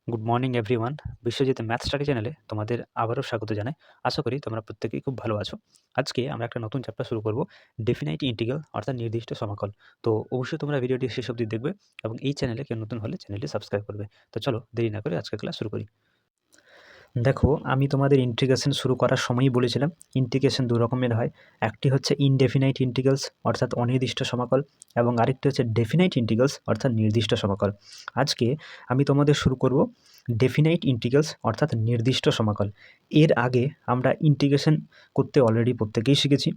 Good morning everyone. Biswajit math study চ্যানেলে তোমাদের আবারও স্বাগত জানাই। আশা করি তোমরা প্রত্যেকেই খুব ভালো আছো। আজকে আমরা একটা নতুন চ্যাপ্টার শুরু করব, ডেফিনাইট ইন্টিগ্রাল অর্থাৎ নির্দিষ্ট সমাকল। তো অবশ্যই তোমরা ভিডিওটি শেষ অবধি দেখবে এবং এই চ্যানেলে কেউ নতুন হলে চ্যানেলটি সাবস্ক্রাইব করবে। তো চলো দেরি না করে আজকের ক্লাস শুরু করি। দেখো, আমি তোমাদের ইন্টিগ্রেশন শুরু করার সময়ই বলেছিলাম ইন্টিগ্রেশন দু রকমের হয়। একটি হচ্ছে ইনডেফিনাইট ইন্টিগ্রালস অর্থাৎ অনির্দিষ্ট সমাকল, এবং আরেকটি হচ্ছে ডেফিনাইট ইন্টিগ্রালস অর্থাৎ নির্দিষ্ট সমাকল। আজকে আমি তোমাদের শুরু করব ডেফিনাইট ইন্টিগ্রালস অর্থাৎ নির্দিষ্ট সমাকল। এর আগে আমরা ইন্টিগ্রেশন করতে অলরেডি প্রত্যেকেই শিখেছি,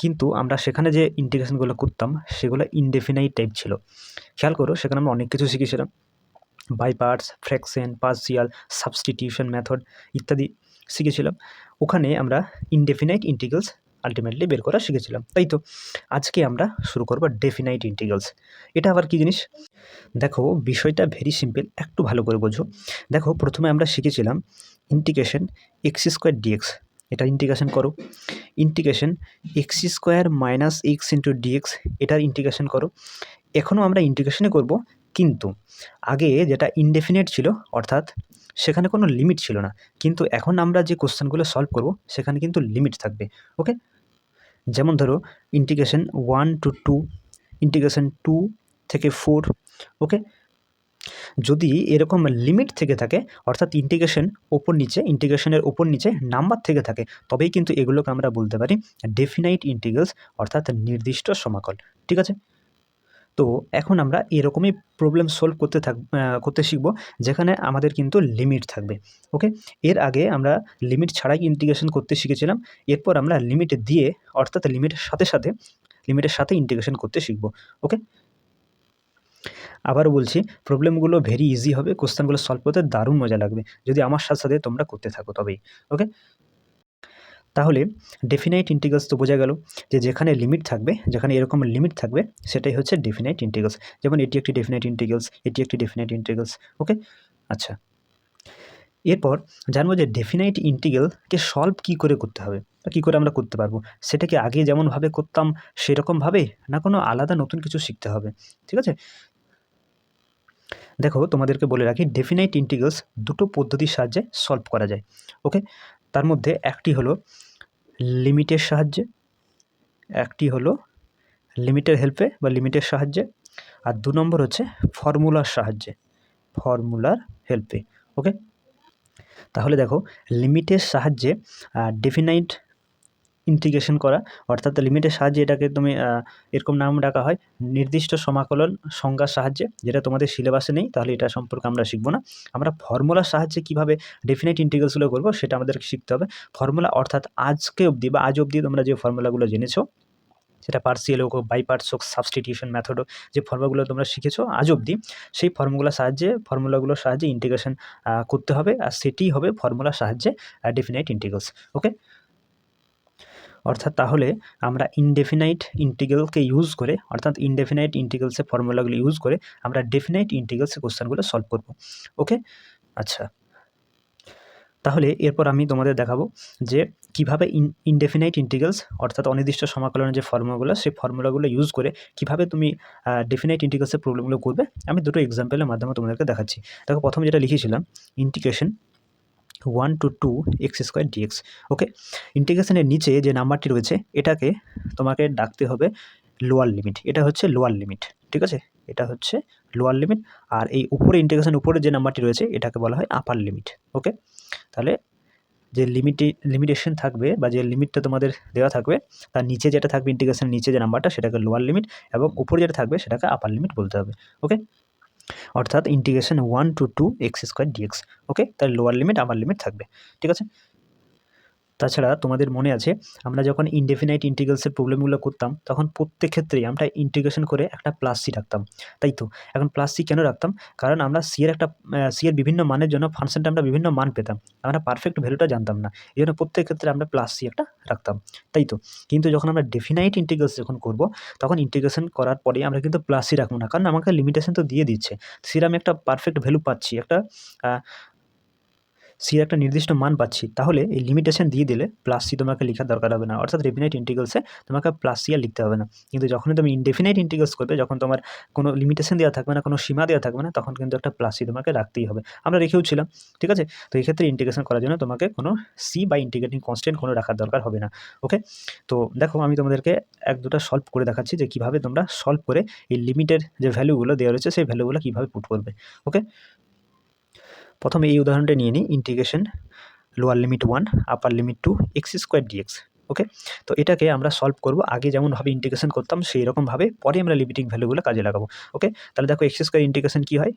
কিন্তু আমরা সেখানে যে ইন্টিগ্রেশনগুলো করতাম সেগুলো ইনডেফিনাইট টাইপ ছিল। খেয়াল করো, সেখানে আমরা অনেক কিছু শিখেছিলাম, by parts, fraction, partial, substitution method ইত্যাদি শিখেছিলাম। ওখানে আমরা ইনডেফিনাইট ইন্টিগ্রালস আলটিমেটলি বের করা শিখেছিলাম, তাই তো? আজকে আমরা শুরু করব ডেফিনাইট ইন্টিগ্রালস। এটা আবার কী জিনিস? দেখো, বিষয়টা ভেরি সিম্পল, একটু ভালো করে বোঝো। দেখো, প্রথমে আমরা শিখেছিলাম ইন্টিগ্রেশন এক্স স্কোয়ার ডিএক্স। এটা ইন্টিগ্রেশন করো। Integration x square minus x into d x, এটার ইন্টিগ্রেশন করো। এখনও আমরা ইন্টিগ্রেশনে করব, কিন্তু আগে যেটা ইনডেফিনিট ছিল, অর্থাৎ সেখানে কোনো লিমিট ছিল না, কিন্তু এখন আমরা যে কোশ্চেনগুলো সলভ করব সেখানে কিন্তু লিমিট থাকবে। ওকে, যেমন ধরো ইন্টিগ্রেশন 1 to 2, ইন্টিগ্রেশন 2 থেকে 4। ওকে, যদি এরকম লিমিট থেকে থাকে, অর্থাৎ ইন্টিগ্রেশনের ওপর নিচে নাম্বার থেকে থাকে, তবেই কিন্তু এগুলোকে আমরা বলতে পারি ডেফিনাইট ইন্টিগ্রালস অর্থাৎ নির্দিষ্ট সমাকল। ঠিক আছে? তো এখন আমরা এরকমই প্রবলেম সলভ করতে শিখব, যেখানে আমাদের কিন্তু লিমিট থাকবে। ওকে, এর আগে আমরা লিমিট ছাড়াই ইন্টিগ্রেশন করতে শিখেছিলাম। এরপর আমরা লিমিট দিয়ে, অর্থাৎ লিমিটের সাথে ইন্টিগ্রেশন করতে শিখব। ওকে, আবারও বলছি, প্রবলেমগুলো ভেরি ইজি হবে, কোশ্চেনগুলো সলভ করতে দারুণ মজা লাগবে যদি আমার সাথে সাথে তোমরা করতে থাকো তবেই। ওকে, তাহলে ডেফিনাইট ইন্টিগ্রালস তো বোঝা গেল যে যেখানে লিমিট থাকবে, যেখানে এরকম লিমিট থাকবে সেটাই হচ্ছে ডেফিনাইট ইন্টিগ্রালস। যেমন এটি একটি ডেফিনাইট ইন্টিগ্রালস, এটি একটি ডেফিনাইট ইন্টিগ্রালস। ওকে, আচ্ছা, এরপর জানবো যে ডেফিনাইট ইন্টিগ্রালকে সলভ কী করে করতে হবে বা কী করে আমরা করতে পারবো। সেটা কি আগে যেমনভাবে করতাম সেরকমভাবে, না কোনো আলাদা নতুন কিছু শিখতে হবে? ঠিক আছে, দেখো তোমাদেরকে বলে রাখি, ডেফিনাইট ইন্টিগ্রালস দুটো পদ্ধতির সাহায্যে সলভ করা যায়। ওকে, তার মধ্যে একটি হলো লিমিটের সাহায্যে, একটি হলো লিমিটের হেল্পে বা লিমিটের সাহায্যে, আর 2 নম্বর হচ্ছে ফর্মুলার সাহায্যে, ফর্মুলার হেল্পে। ওকে, তাহলে দেখো, লিমিটের সাহায্যে ডেফিনাইট ইন্টিগ্রেশন করা, অর্থাৎ লিমিটের সাহায্যে এটাকে তুমি এরকম নাম ডাকা হয় নির্দিষ্ট সমাকলন সংজ্ঞার সাহায্যে, যেটা তোমাদের সিলেবাসে নেই, তাহলে এটা সম্পর্কে আমরা শিখব না। আমরা ফর্মুলার সাহায্যে কীভাবে ডেফিনাইট ইন্টিগ্রালসগুলো করবো সেটা আমাদেরকে শিখতে হবে। ফর্মুলা অর্থাৎ আজ অবধি তোমরা যে ফর্মুলাগুলো জেনেছো, সেটা পার্সিয়াল হোক, বাই পার্টস হোক, সাবস্টিটিউশন মেথড হোক, যে ফর্মুলাগুলো তোমরা শিখেছো আজ অবধি, সেই ফর্মুলাগুলোর সাহায্যে ইন্টিগ্রেশন করতে হবে, আর সেটিই হবে ফর্মুলার সাহায্যে ডেফিনাইট ইন্টিগ্রালস। ওকে, অর্থাৎ তাহলে আমরা ইনডেফিনাইট ইন্টিগ্রালকে ইউজ করে, অর্থাৎ ইনডেফিনাইট ইন্টিগ্রালসের ফর্মুলাগুলো ইউজ করে আমরা ডেফিনাইট ইন্টিগ্রালসের কোশ্চেনগুলো সলভ করব। ওকে, আচ্ছা, তাহলে এরপর আমি তোমাদের দেখাবো যে কীভাবে ইনডেফিনাইট ইন্টিগ্রালস অর্থাৎ অনির্দিষ্ট সমাকলনের যে ফর্মুলাগুলো, সেই ফর্মুলাগুলো ইউজ করে কীভাবে তুমি ডেফিনাইট ইন্টিগ্রালসের প্রবলেমগুলো করবে, আমি দুটো এক্সাম্পলের মাধ্যমে তোমাদেরকে দেখাচ্ছি। দেখো, প্রথমে যেটা লিখেছিলাম integration 1 to 2 x square dx. Okay, ইন্টিগ্রেশনের নিচে যে নাম্বারটি রয়েছে এটাকে তোমাকে ডাকতে হবে লোয়ার লিমিট। এটা হচ্ছে লোয়ার লিমিট, ঠিক আছে? এটা হচ্ছে লোয়ার লিমিট, আর এই উপরে ইন্টিগ্রেশন উপরে যে নাম্বারটি রয়েছে এটাকে বলা হয় আপার লিমিট। ওকে, তাহলে যে লিমিটেশন থাকবে বা যে লিমিটটা তোমাদের দেওয়া থাকবে, তার নিচে যেটা থাকবে ইন্টিগ্রেশনের নিচে যে নাম্বারটা সেটাকে লোয়ার লিমিট, এবং উপরে যেটা থাকবে সেটাকে আপার লিমিট বলতে হবে। ওকে, অর্থাৎ integration 1 to 2 x square dx. Okay, তার লোয়ার লিমিট আপার লিমিট থাকবে। ঠিক আছে, তাছাড়া তোমাদের মনে আছে, আমরা যখন ইনডেফিনাইট ইন্টিগ্রালসের প্রবলেমগুলো করতাম তখন প্রত্যেক ক্ষেত্রেই আমরা ইন্টিগ্রেশন করে একটা প্লাস সি রাখতাম, তাই তো? এখন প্লাস সি কেন রাখতাম? কারণ আমরা সি এর বিভিন্ন মানের জন্য ফাংশনটা আমরা বিভিন্ন মান পেতাম, আমরা পারফেক্ট ভ্যালুটা জানতাম না, এই জন্য প্রত্যেক ক্ষেত্রে আমরা প্লাস সি একটা রাখতাম, তাই তো? কিন্তু যখন আমরা ডেফিনাইট ইন্টিগ্রালস যখন করব, তখন ইন্টিগ্রেশন করার পরে আমরা কিন্তু প্লাস সি রাখবো না, কারণ আমাকে লিমিটেশন তো দিয়ে দিচ্ছে, সির আমি একটা পারফেক্ট ভ্যালু পাচ্ছি, একটা সির একটা নির্দিষ্ট মান পাচ্ছি, তাহলে এই লিমিটেশন দিয়ে দিলে প্লাস সি তোমাকে লেখার দরকার হবে না, অর্থাৎ ডেফিনাইট ইন্টিগ্রালসে তোমাকে প্লাস সি আর লিখতে হবে না। কিন্তু যখনই তুমি ইনডেফিনাইট ইন্টিগ্রালস করবে, যখন তোমার কোনো লিমিটেশন দেওয়া থাকবে না, কোনো সীমা দেওয়া থাকবে না, তখন কিন্তু একটা প্লাস সি তোমাকে রাখতেই হবে। আমরা রেখেও ছিলাম, ঠিক আছে। তো এই ক্ষেত্রে ইন্টিগ্রেশন করার জন্য তোমাকে কোনো সি বা ইন্টিগ্রেটিং কনস্ট্যান্ট কোনো রাখার দরকার হবে না। ওকে, তো দেখো আমি তোমাদেরকে এক দুটা সলভ করে দেখাচ্ছি যে কীভাবে তোমরা সলভ করে এই লিমিটের যে ভ্যালুগুলো দেওয়া রয়েছে সেই ভ্যালুগুলো কীভাবে পুট করবে। ওকে, প্রথমে এই উদাহরণটা নিয়ে নিই, integration lower limit 1 upper limit 2 x square dx. Okay, তো এটাকে আমরা সলভ করব আগে যেমনভাবে ইন্টিগ্রেশন করতাম সেই রকমভাবে, পরে আমরা লিমিটিং ভ্যালুগুলো কাজে লাগাবো। ওকে, তাহলে দেখো এক্স স্কোয়ার ইন্টিগ্রেশন কী হয়,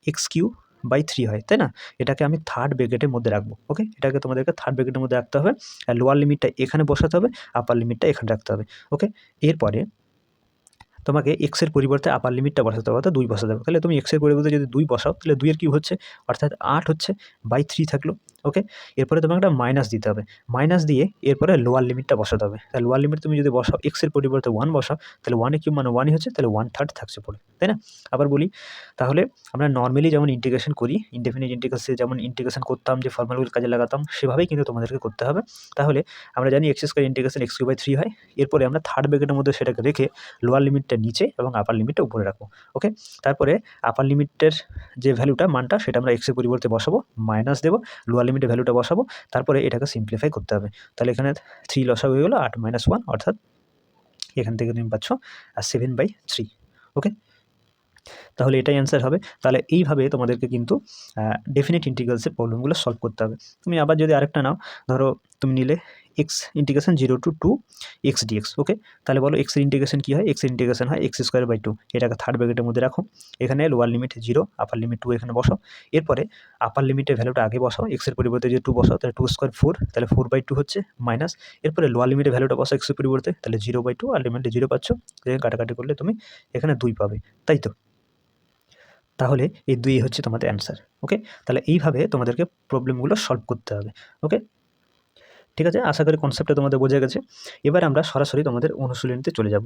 এক্স কিউ বাই 3 হয়, তাই না। এটাকে আমি থার্ড ব্র্যাকেটের মধ্যে রাখবো। ওকে, এটাকে তোমাদেরকে থার্ড ব্র্যাকেটের মধ্যে রাখতে হবে, আর লোয়ার লিমিটটা এখানে বসাতে হবে, আপার লিমিটটা এখানে রাখতে হবে। ওকে, এরপরে তোমাকে এক্সের পরিবর্তে আপার লিমিটটা বসাতে হবে, অর্থাৎ 2 বসাতে হবে। তাহলে তুমি এক্সের পরিবর্তে যদি 2 বসাও, তাহলে 2 এর কিউব হচ্ছে, অর্থাৎ 8 হচ্ছে, বাই 3 থাকলো। ওকে, এরপরে তোমাকে একটা মাইনাস দিতে হবে, মাইনাস দিয়ে এরপরে লোয়ার লিমিটটা বসাতে হবে। তাহলে লোয়ার লিমিট তুমি যদি বসাও, এক্সের পরিবর্তে 1 বসাও, তাহলে 1 এর কিউব মানে 1ই হচ্ছে, তাহলে 1/3 থাকছে পড়ে, তাই না। আবার বলি, তাহলে আমরা নর্মালি যেমন ইন্টিগ্রেশন করি, ইনডেফিনিট ইন্টিগ্রালসে যেমন ইন্টিগ্রেশন করতাম, যে ফর্মুলাগুলো কাজে লাগাতাম, সেভাবেই কিন্তু তোমাদেরকে করতে হবে। তাহলে আমরা জানি x square integration x cube by 3 হয়। এরপরে আমরা থার্ড ব্র্যাকেটের মধ্যে সেটাকে রেখে লোয়ার লিমিটটা নিচে এবং আপার লিমিটটা উপরে রাখবো। ওকে, তারপরে আপার লিমিটের যে ভ্যালুটা, মানটা, সেটা আমরা এক্সের পরিবর্তে বসাবো, মাইনাস দেবো, লোয়ার লিমিটের ভ্যালুটা বসাবো, তারপরে এটাকে সিম্পলিফাই করতে হবে। তাহলে এখানে 3 লসা হয়ে গেলো, 8 - 1, অর্থাৎ এখান থেকে তুমি পাচ্ছ 7/3। ওকে, তাহলে এটাই অ্যান্সার হবে। তাহলে এইভাবে তোমাদেরকে কিন্তু ডেফিনিট ইন্টিগ্রালসের প্রবলেমগুলো সলভ করতে হবে। তুমি আবার যদি আরেকটা নাও, ধরো তুমি নিলে x integration 0 to 2 x dx. Okay, তাহলে বলো এক্সের ইন্টিগ্রেশন কী হয়, এক্সের ইন্টিগ্রেশন হয় এক্স স্কোয়ার বাই 2। এটাকে থার্ড ব্র্যাকেটের মধ্যে রাখো, এখানে লোয়ার লিমিট 0, আপার লিমিট 2 এখানে বসাও। এরপরে আপার লিমিটের ভ্যালুটা আগে বসাও, এক্সের পরিবর্তে যে 2 বসাও, তাহলে 2 স্কোয়ার 4, তাহলে 4/2 হচ্ছে, মাইনাস। এরপরে লোয়ার লিমিটের ভ্যালুটা বসাও এক্সের পরিবর্তে, তাহলে 0/2, আলটিমেটলি 0 পাচ্ছ। কাটাকাটি করলে তুমি এখানে 2 পাবে, তাই তো। তাহলে এই 2 হচ্ছে তোমাদের অ্যান্সার। ওকে, তাহলে এইভাবে তোমাদেরকে প্রবলেমগুলো সলভ করতে হবে। ওকে, ঠিক আছে, আশা করি কনসেপ্টটা তোমাদের বোঝা গেছে। এবার আমরা সরাসরি তোমাদের অনুশীলনীতে চলে যাব।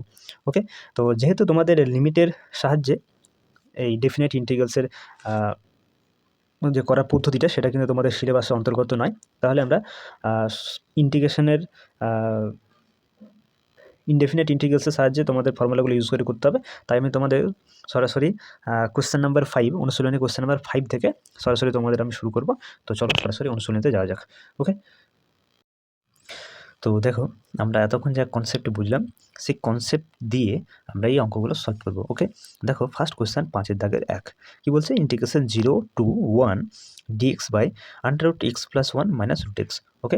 ওকে, তো যেহেতু তোমাদের লিমিটের সাহায্যে এই ডেফিনিট ইন্টিগ্রালসের যে করার পদ্ধতিটা, সেটা কিন্তু তোমাদের সিলেবাসের অন্তর্গত নয়, তাহলে আমরা ইন্টিগ্রেশনের ইনডেফিনিট ইন্টিগ্রালসের সাহায্যে তোমাদের ফর্মুলাগুলো ইউজ করে করতে হবে। তাই আমি তোমাদের সরাসরি কোয়েশ্চেন নাম্বার 5, অনুশীলনী কোয়েশ্চেন নাম্বার 5 থেকে সরাসরি তোমাদের আমি শুরু করব। তো চলো সরাসরি অনুশীলনীতে যাওয়া যাক। ওকে, তো দেখো আমরা এতক্ষণ যা কনসেপ্ট বুঝলাম, সেই কনসেপ্ট দিয়ে আমরা এই অঙ্কগুলো সলভ করব। ওকে, দেখো ফার্স্ট কোয়েশ্চেন 5-এর দাগের 1 কী বলছে, integration 0 to 1 dx by √x + 1 - √x। Okay,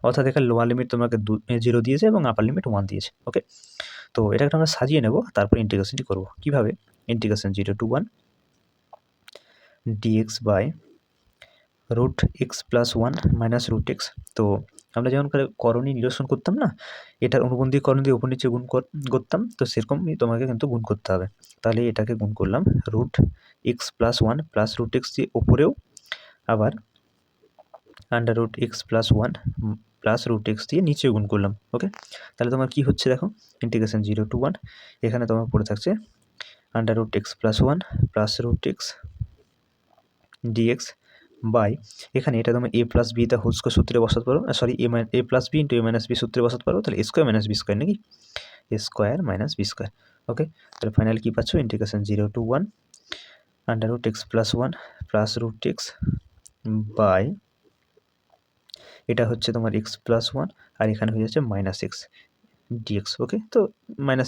অর্থাৎ এখানে লোয়ার লিমিট তোমাকে 0 দিয়েছে এবং আপার লিমিট 1 দিয়েছে। ওকে, তো এটাকে আমরা সাজিয়ে নেব, তারপর ইন্টিগ্রেশনটি করব। কীভাবে, integration 0 to 1 dx by √x + 1 - √x। তো আমরা যেমন করে করণী নিরসন করতাম না, এটার অনুবন্ধী করণ দিয়ে উপর নিচে গুণ করতাম, তো সেরকমই তোমাকে কিন্তু গুণ করতে হবে। তাহলে এটাকে গুণ করলাম √x + 1 + √x দিয়ে ওপরেও, আবার √x + 1 + √x দিয়ে নিচেও গুণ করলাম। ওকে, তাহলে তোমার কী হচ্ছে দেখো, ইন্টিগ্রেশন 0 to 1, এখানে তোমার পড়ে থাকছে √x + 1 + √x dx বাই, এখানে এটা তুমি a + b হোল স্কয়ার সূত্রে বসাতে পারো, sorry a + b × a - b সূত্রে বসাতে পারো, তাহলে a স্কয়ার - b স্কয়ার নাকি, a square - b square. Okay, তাহলে ফাইনালি কী পাচ্ছ, integration 0 to 1 √x + 1 + √x by, এটা হচ্ছে তোমার x + 1, আর এখানে হয়ে যাচ্ছে -x dx। ওকে, তো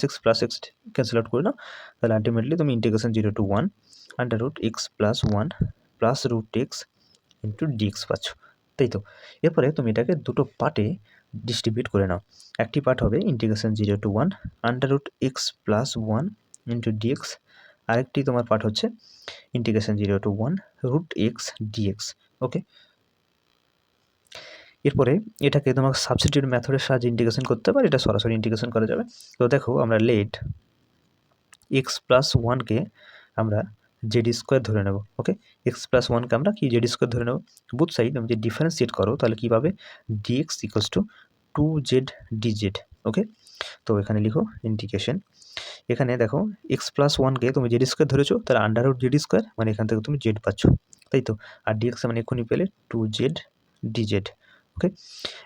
-x + x ক্যান্সেল আউট করে নাও, তাহলে আলটিমেটলি তুমি integration 0 to 1 √x + 1 + √x dx পাচ্ছ, তাই তো। এরপরে তুমি এটাকে দুটো পার্টে ডিস্ট্রিবিউট করে নাও। একটি পার্ট হবে ইন্টিগ্রেশন 0 to 1 √x + 1 dx, আরেকটি তোমার পার্ট হচ্ছে ইন্টিগ্রেশন 0 to 1 √x dx। ওকে, এরপরে এটাকে তোমাকে সাবস্টিটিউট মেথডের সাহায্যে ইন্টিগ্রেশন করতে পারে, এটা সরাসরি ইন্টিগ্রেশন করা যাবে। তো দেখো আমরা লেট x + 1কে আমরা z² ধরে নেব। ওকে, x + 1কে আমরা কি z² ধরে নেব। বুথ সাইড তুমি যদি ডিফারেন্সিয়েট করো, তাহলে কী পাবে, dx = 2z dz। ওকে, তো এখানে লিখো ইন্টিগ্রেশন এখানে দেখো x+1কে তুমি জেড স্কোয়ার ধরেছো, তাহলে আন্ডাররুট জেড স্কোয়ার, মানে এখান থেকে তুমি জেড পাচ্ছ, তাই তো। আর ডিএক্স মানে এক্ষুনি পেলে 2z dz। ওকে,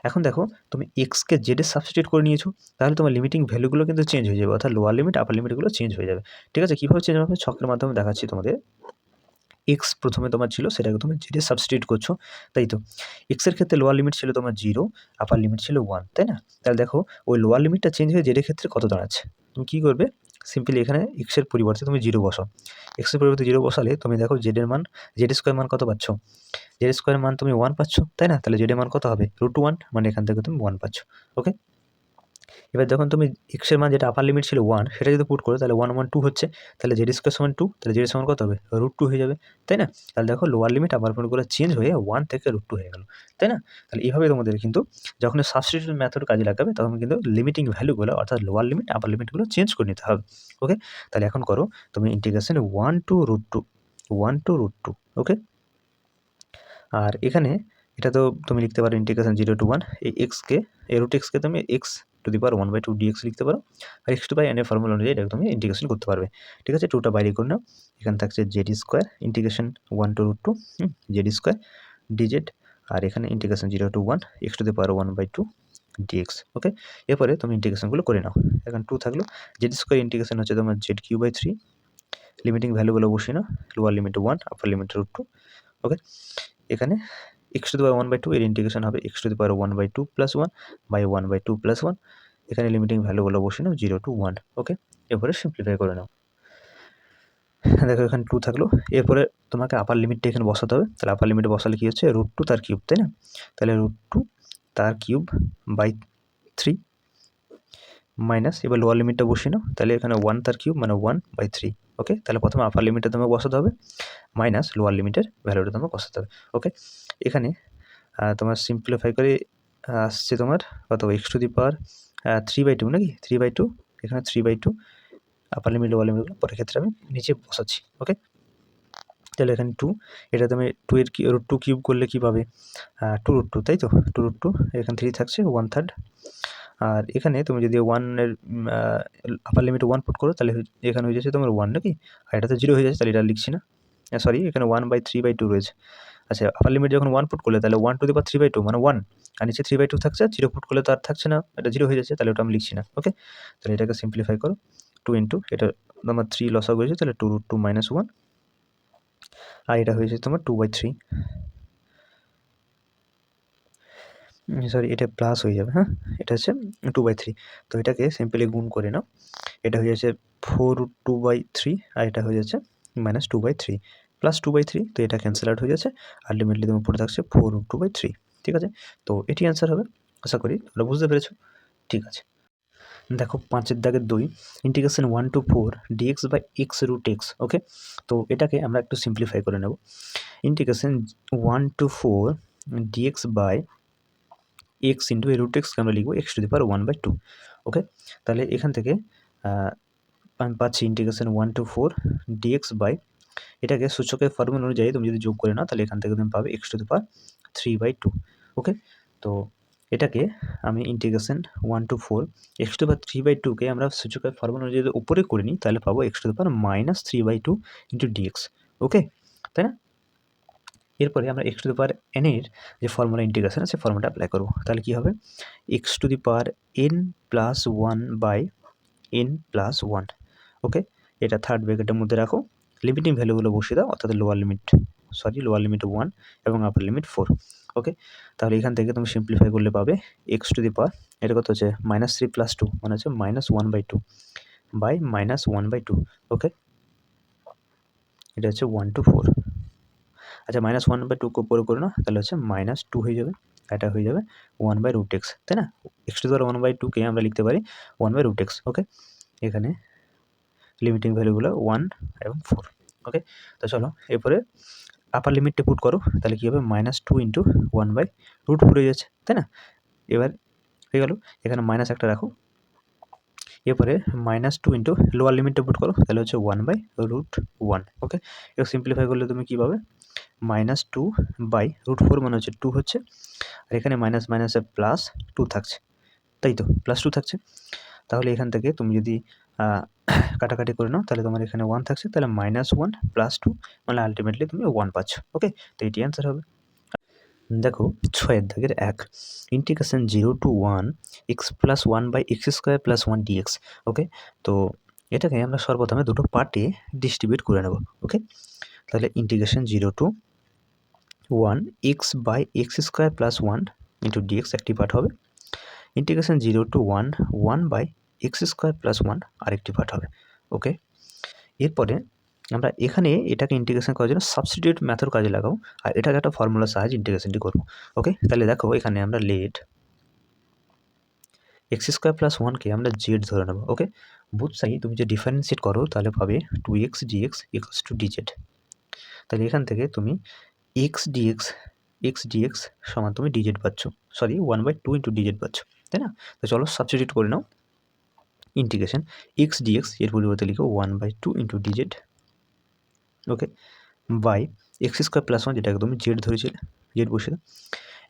এখন দেখো তুমি এক্সকে জেডে সাবস্টিটিউট করে নিয়েছো, তাহলে তোমার লিমিটিং ভ্যালুগুলো কিন্তু চেঞ্জ হয়ে যাবে, অর্থাৎ লোয়ার লিমিট আপার লিমিটগুলো চেঞ্জ হয়ে যাবে। ঠিক আছে, কীভাবে চেঞ্জ হবে ছকের মাধ্যমে দেখাচ্ছি তোমাদের। এক্স প্রথমে তোমার ছিল, সেটাকে তুমি জেডে সাবস্টিটিউট করছো, তাই তো। এক্সের ক্ষেত্রে লোয়ার লিমিট ছিল তোমার 0, আপার লিমিট ছিল 1, তাই না? তাহলে দেখো ওই লোয়ার লিমিটটা চেঞ্জ হয়ে জেডের ক্ষেত্রে কত দাঁড়াচ্ছে। তুমি কী করবে, সিম্পলি এখানে এক্সের পরিবর্তে তুমি 0 বসাও। এক্সের পরিবর্তে 0 বসালে তুমি দেখো জেডের মান, জেড স্কোয়ার মান কত পাচ্ছ, জেড স্কোয়ার মান তুমি 1 পাচ্ছ, তাই না? তাহলে জেডের মান কত হবে, √1, মানে এখান থেকে তুমি 1 পাচ্ছ। ওকে, এবার যখন তুমি এক্সের মান যেটা আপার লিমিট ছিল 1, সেটা যদি পুট করো তাহলে 1 1 2 হচ্ছে, তাহলে জেড স্কোয়ার সমান 2, তাহলে জেড সমান কত হবে, √2 হয়ে যাবে, তাই না? তাহলে দেখো লোয়ার লিমিট আপার লিমিটগুলো চেঞ্জ হয়ে 1 থেকে √2 হয়ে গেল, তাই না? তাহলে এইভাবে তোমাদের কিন্তু যখন সাবস্টিটিউশন মেথড কাজে লাগাবে তখন কিন্তু লিমিটিং ভ্যালুগুলো অর্থাৎ লোয়ার লিমিট আপার লিমিটগুলো চেঞ্জ করে নিতে হবে। ওকে, তাহলে এখন করো তুমি ইন্টিগ্রেশন 1 to √2। ওকে, আর এখানে এটা তো তুমি লিখতে পারো ইন্টিগ্রেশন 0 to 1, এই এক্সকে, এই রুট এক্সকে তুমি x⁴1/2 dx লিখতে পারো, আর x/n এর ফর্মুলা অনুযায়ী এটা তুমি ইন্টিগ্রেশন করতে পারবে। ঠিক আছে, 2টা বাইরে করে নাও, এখানে থাকছে Z square integration 1 to √2 Z square dz, আর এখানে ইন্টিগ্রেশন 0 to 1 x⁴1/2 dx। ওকে, এরপরে তুমি ইন্টিগ্রেশনগুলো করে নাও। এখন 2 থাকলো, জেড স্কোয়ার ইন্টিগ্রেশন হচ্ছে তোমার z³/3, লিমিটিং ভ্যালুগুলো বসিয়ে নাও, lower limit 1, upper limit √2। Okay, এখানে x⁴1/2 এর ইন্টিগ্রেশন হবে x⁴1/2 + 1 বাই 1/2 + 1, এখানে লিমিটিং ভ্যালুগুলো বসিয়ে নাও 0 to 1। ওকে, এরপরে সিম্পলিফাই করে নাও। দেখো এখানে 2 থাকলো, এরপরে তোমাকে আপার লিমিটটা এখানে বসাতে হবে, তাহলে আপার লিমিটে বসালে কী হচ্ছে, √2 তার কিউব, তাই না? তাহলে √2 তার কিউব বাই 3 মাইনাস, এবার লোয়ার লিমিটটা বসিয়ে নাও, তাহলে এখানে 1 তার কিউব মানে 1/3। ওকে, তাহলে প্রথমে আপার লিমিটটা তোমাকে বসাতে হবে, মাইনাস লোয়ার লিমিটের ভ্যালুটা তোমাকে বসাতে হবে। ওকে, এখানে তোমার সিম্পলিফাই করে আসছে তোমার কত, x⁴3/2 নাকি 3/2, এখানে 3/2 আপার লিমিট লোয়ার লিমিটগুলো পরের ক্ষেত্রে আমি নিচে বসাচ্ছি। ওকে, তাহলে এখানে 2, এটা তুমি 2 এর √2 কিউব করলে কী পাবে, 2√2, তাই তো, 2√2, এখানে 3 থাকছে 1/3, আর এখানে তুমি যদি 1 এর আপার লিমিটে 1 পুট করো তাহলে এখানে হয়ে যাচ্ছে তোমার 1 নাকি, আর এটা তো 0 হয়ে যাচ্ছে, তাহলে এটা লিখছি না, সরি এখানে 1/3/2 রয়েছে। আচ্ছা, আপার লিমিট যখন 1 পুট করলে তাহলে 1^3/2 মানে 1, আর নিচে 3/2 থাকছে, আর 0 পুট করলে তো আর থাকছে না, এটা 0 হয়ে যাচ্ছে, তাহলে ওটা আমি লিখছি না। ওকে, তাহলে এটাকে সিম্পলিফাই করো, 2 ইন্টু এটা তোমার 3 লসাগু হয়েছে, তাহলে 2√2 - 1, আর এটা হয়েছে তোমার 2/3, সরি এটা প্লাস হয়ে যাবে, হ্যাঁ এটা হচ্ছে 2/3, তো এটাকে সিম্পলি গুণ করে নাও, এটা হয়ে যাচ্ছে 4√2/3, আর এটা হয়ে যাচ্ছে -2/3 প্লাস 2/3, তো এটা ক্যান্সেল আউট হয়ে যাচ্ছে, আলটিমেটলি তোমার পড়ে থাকছে 4√2/3। ঠিক আছে, তো এটি অ্যান্সার হবে, আশা করি তোমরা বুঝতে পেরেছো। ঠিক আছে, দেখো 5-এর দাগের 2, ইন্টিগ্রেশন 1 to 4 dx/x√x। ওকে, তো এটাকে আমরা একটু সিম্পলিফাই করে নেব, ইন্টিগ্রেশন 1 to 4 dx/x ইন্টু এই √x-কে আমরা লিখবো x⁴1/2। ওকে, তাহলে এখান থেকে আমি পাচ্ছি ইন্টিগ্রেশন 1 to 4 dx বাই, এটাকে সূচকের ফর্মুলা অনুযায়ী তুমি যদি যোগ করে নাও তাহলে এখান থেকে তুমি পাবে x⁴3/2। ওকে, তো এটাকে আমি ইন্টিগ্রেশন 1 to 4 x⁴3/2কে আমরা সূচকের ফর্মুলা অনুযায়ী যদি উপরে করে নিই তাহলে পাবো x⁻³ ইন্টু dx। ওকে, তাই না? এরপরে আমরা x⁻n এর যে ফর্মুলা ইন্টিগ্রেশন আছে ফর্মুলাটা অ্যাপ্লাই করবো, তাহলে কী হবে, x⁻n+1/n+1। ওকে, এটা থার্ড ব্র্যাকেটের মধ্যে রাখো, লিমিটিং ভ্যালুগুলো বসিয়ে দাও, অর্থাৎ লোয়ার লিমিট 1 এবং আপার লিমিট 4। ওকে, তাহলে এখান থেকে তুমি সিম্পলিফাই করলে পাবে এটা কত হচ্ছে -3 + 2 মানে হচ্ছে -1/2 বাই -1/2। ওকে, এটা হচ্ছে 1 to 4। আচ্ছা, -1/2 উপরে করে নাও, তাহলে হচ্ছে -2 হয়ে যাবে, এটা হয়ে যাবে 1/√x, তাই না? x⁴1/2কে আমরা লিখতে পারি 1/√x। ওকে, এখানে লিমিটিং ভ্যালুগুলো 1 এবং 4। ওকে, তো চলো এরপরে আপার লিমিটটা পুট করো, তাহলে কী হবে, -2 ইন্টু 1/√4 হয়ে যাচ্ছে, তাই না? এবার হয়ে গেল, এখানে মাইনাস একটা রাখো, এরপরে -2 ইন্টু লোয়ার লিমিটটা পুট করো, তাহলে হচ্ছে 1/√1। ওকে, এবার সিম্পলিফাই করলে তুমি কী পাবে, -2/√4 মানে হচ্ছে 2 হচ্ছে, আর এখানে মাইনাস মাইনাসে +2 থাকছে, তাই তো, +2 থাকছে। তাহলে এখান থেকে তুমি যদি কাটাকাটি করে নাও, তাহলে তোমার এখানে 1 থাকছে, তাহলে -1 + 2 মানে আলটিমেটলি তুমি 1 পাচ্ছ। ওকে, তো এটি অ্যান্সার হবে। দেখো 6 দাগের 1 integration 0 to 1 x + 1/x² + 1 dx। Okay, তো এটাকে আমরা সর্বপ্রথমে দুটো পার্টে ডিস্ট্রিবিউট করে নেব। ওকে, তাহলে ইন্টিগ্রেশন 0 to 1 x/x² + 1 dx একটি পার্ট হবে, ইন্টিগ্রেশন 0 to 1 1/x² + 1 আরেকটি পার্ট হবে। ওকে, এরপরে আমরা এখানে এটাকে ইন্টিগ্রেশন করার জন্য সাবস্টিটিউট মেথড কাজে লাগাবো, আর এটাকে একটা ফর্মুলার সাহায্যে ইন্টিগ্রেশনটি করব। ওকে, তাহলে দেখো এখানে আমরা লেট x² + 1 কে আমরা z ধরে নেব। ওকে, বুথ সাইড তুমি যে ডিফারেন্সিয়েট করো তাহলে পাবে 2x dx = dz। তাহলে এখান থেকে তুমি x dx সমান তুমি dz পাচ্ছ, সরি 1/2 dz পাচ্ছ, তাই না? তো চলো সাবস্টিটিউট করে নাও, ইন্টিগ্রেশন x dx এর পরিবর্তে লিখো 1/2 dz। ওকে, বাই x² + 1 যেটাকে তুমি z ধরেছিলে, z বসিয়ে দাও।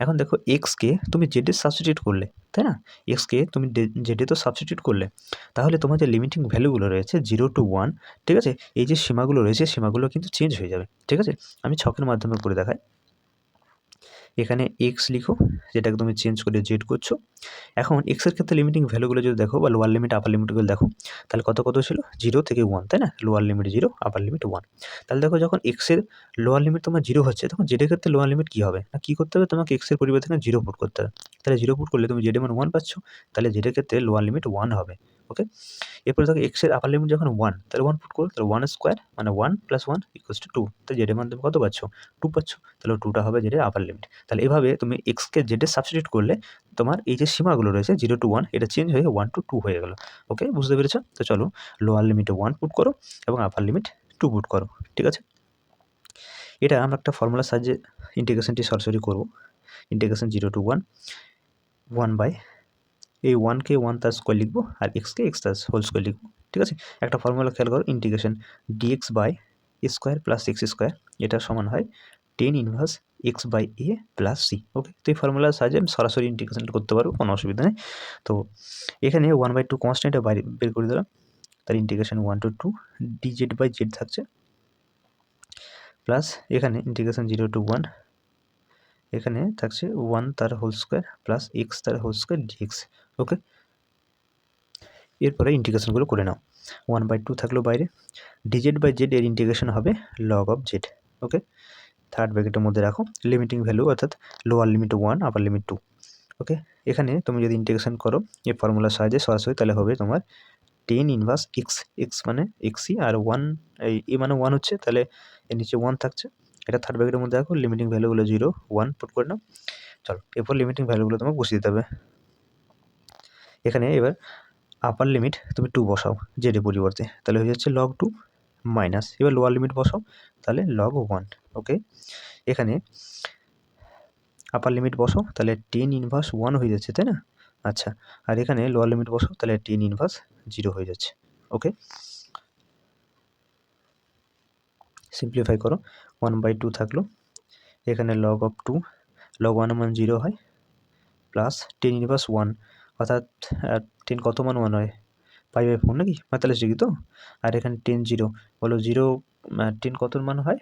এখন দেখো এক্সকে তুমি জেডে সাবস্টিটিউট করলে, তাই না? এক্সকে তুমি জেডে তো সাবস্টিটিউট করলে, তাহলে তোমার যে লিমিটিং ভ্যালুগুলো রয়েছে 0 to 1, ঠিক আছে, এই যে সীমাগুলো রয়েছে সীমাগুলো কিন্তু চেঞ্জ হয়ে যাবে। ঠিক আছে, আমি ছকের মাধ্যমে করে দেখাই। এখানে এক্স লিখো, যেটাকে তুমি চেঞ্জ করে জেড করছো। এখন এক্সের ক্ষেত্রে লিমিটিং ভ্যালুগুলো যদি দেখো বা লোয়ার লিমিট আপার লিমিটগুলো দেখো, তাহলে কত ছিল 0 থেকে 1, তাই না? লোয়ার লিমিট 0, আপার লিমিট 1। তাহলে দেখো যখন এক্সের লোয়ার লিমিট তোমার 0 হচ্ছে, তখন জেডের ক্ষেত্রে লোয়ার লিমিট কী হবে না, কী করতে হবে, তোমাকে এক্সের পরিবর্তে 0 পুট করতে হবে। তাহলে 0 পুট করলে তুমি জেডের মান 1 পাচ্ছ, তাহলে জেডের ক্ষেত্রে লোয়ার লিমিট 1 হবে। ওকে, এরপরে দেখো এক্সের আপার লিমিট যখন 1, তাহলে 1 পুট করো, তাহলে 1² মানে 1 + 1 = 2, তাহলে জেডের মান তুমি কত পাচ্ছ, 2 পাচ্ছ, তাহলে 2টা হবে জেডের আপার লিমিট। তাহলে এভাবে তুমি এক্সকে জেডে সাবস্টিটিউট করলে তোমার এই যে সীমাগুলো রয়েছে 0 to 1 এটা চেঞ্জ হয়ে 1 to 2 হয়ে গেল। ওকে, বুঝতে পেরেছো? তো চলো লোয়ার লিমিটে 1 পুট করো এবং আপার লিমিট 2 পুট করো। ঠিক আছে, এটা আমরা একটা ফর্মুলার সাহায্যে ইন্টিগ্রেশনটি সরাসরি করবো। ইন্টিগ্রেশন 0 to 1 1 এই 1কে 1 তার স্কোয়ার লিখবো, আর এক্সকে এক্স তার হোল স্কোয়ার লিখবো। ঠিক আছে, একটা ফর্মুলা খেয়াল করো, ইন্টিগ্রেশন dx/a² + x², এটা সমান হয় tan ইনভার্স x/a + c। ওকে, তো এই ফর্মুলার সাহায্যে আমি সরাসরি ইন্টিগ্রেশনটা করতে পারবো, কোনো অসুবিধা নেই। তো এখানে 1/2 কনস্ট্যান্ট বাইরে বের করে দিলাম, তার ইন্টিগ্রেশন 1 to 2 dz/z থাকছে, প্লাস এখানে ইন্টিগ্রেশন 0 to 1 এখানে থাকছে 1 তার হোল স্কোয়ার প্লাস x তার হোল স্কোয়ার dx। ওকে, এরপরে ইন্টিগ্রেশনগুলো করে নাও। 1/2 থাকলো বাইরে, dz/z এর ইন্টিগ্রেশন হবে log of z। Okay, third ব্র্যাকেটের মধ্যে রাখো, লিমিটিং ভ্যালু অর্থাৎ lower limit 1, upper limit 2। Okay, এখানে তুমি যদি ইন্টিগ্রেশন করো এই ফর্মুলার সাহায্যে সরাসরি, তাহলে হবে তোমার tan ইনভার্স x মানে xc, আর 1 এই মানে 1 হচ্ছে, তাহলে এর নিচে 1 থাকছে। এটা থার্ড ব্র্যাকেটের মধ্যে রাখো, লিমিটিং ভ্যালুগুলো 0 1 পুট করে নাও। চলো এরপর লিমিটিং ভ্যালুগুলো তোমাকে বসিয়ে দিতে হবে। এখানে এবার আপার লিমিট তুমি 2 বসাও জেডের পরিবর্তে, তাহলে হয়ে যাচ্ছে log 2 মাইনাস, এবার লোয়ার লিমিট বসাও, তাহলে log 1। ওকে, এখানে আপার লিমিট বসাও, তাহলে tan ইনভার্স 1 হয়ে যাচ্ছে, তাই না? আচ্ছা, আর এখানে লোয়ার লিমিট বসাও, তাহলে tan ইনভার্স 0 হয়ে যাচ্ছে। ওকে, সিম্পলিফাই করো, 1/2 থাকলো, এখানে log of 2, log 1 মান 0 হয়, প্লাস tan ইনভার্স 1, অর্থাৎ 10 কত মান 1 হয়, π/4 নাকি 45 ডিগ্রি তো। আর এখানে tan 0 বলো 0, 10 কত মান হয়,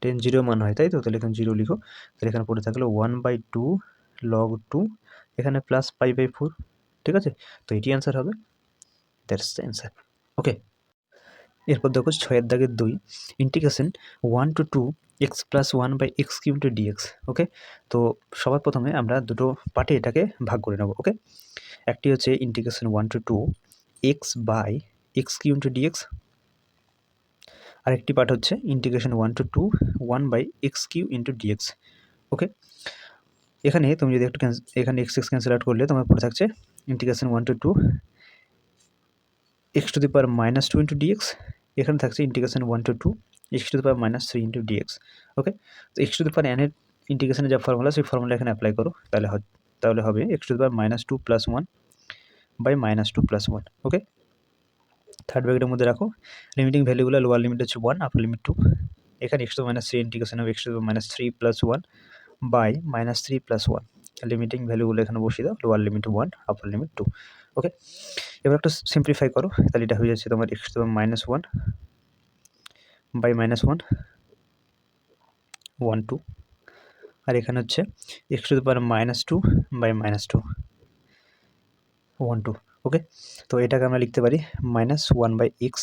10 0 মান হয়, তাই তো? তাহলে এখানে 0 লিখো, তাহলে এখানে পড়ে থাকলো 1/2 log 2, এখানে প্লাস π/4। ঠিক আছে, তো এটি অ্যান্সার হবে, দ্যাটস দ্য অ্যান্সার। ওকে, এরপর দেখো 6 দাগের 2 integration 1 to 2 x + 1/x³ dx। Okay, তো সবার প্রথমে আমরা দুটো পার্টে এটাকে ভাগ করে নেব। ওকে, একটি হচ্ছে ইন্টিগ্রেশন 1 to 2 x/x³ dx, আরেকটি পার্ট হচ্ছে ইন্টিগ্রেশন 1 to 2 1/x³ dx। ওকে, এখানে তুমি যদি একটু এখানে x ক্যান্সেল আউট করলে তোমার পড়ে থাকছে ইন্টিগ্রেশন 1 to 2 x⁻² dx, এখানে থাকছে integration 1 to 2 x⁻³ dx। Okay, তো x⁻n এর ইন্টিগ্রেশনের যা ফর্মুলা, সেই ফর্মুলা এখানে অ্যাপ্লাই করো, তাহলে হবে x⁻² + 1 /-2 + 1। ওকে, থার্ড ব্র্যাকেটের মধ্যে রাখো, লিমিটিং ভ্যালুগুলো লোয়ার লিমিট হচ্ছে 1, আপার লিমিট 2। এখানে x⁻³ ইন্টিগ্রেশন হবে x⁻³ + 1 /-3 + 1। লিমিটিং ভ্যালুগুলো এখানে বসিয়ে দাও, লোয়ার লিমিট 1 আপার লিমিট 2। ওকে, এবার একটু সিম্পলিফাই করো, তাহলে এটা হয়ে যাচ্ছে তোমার x to the power -1 by -1 1 2, আর এখানে হচ্ছে x to the power -2 by -2 1 2। Okay, তো এটাকে আমরা লিখতে পারি -1 by x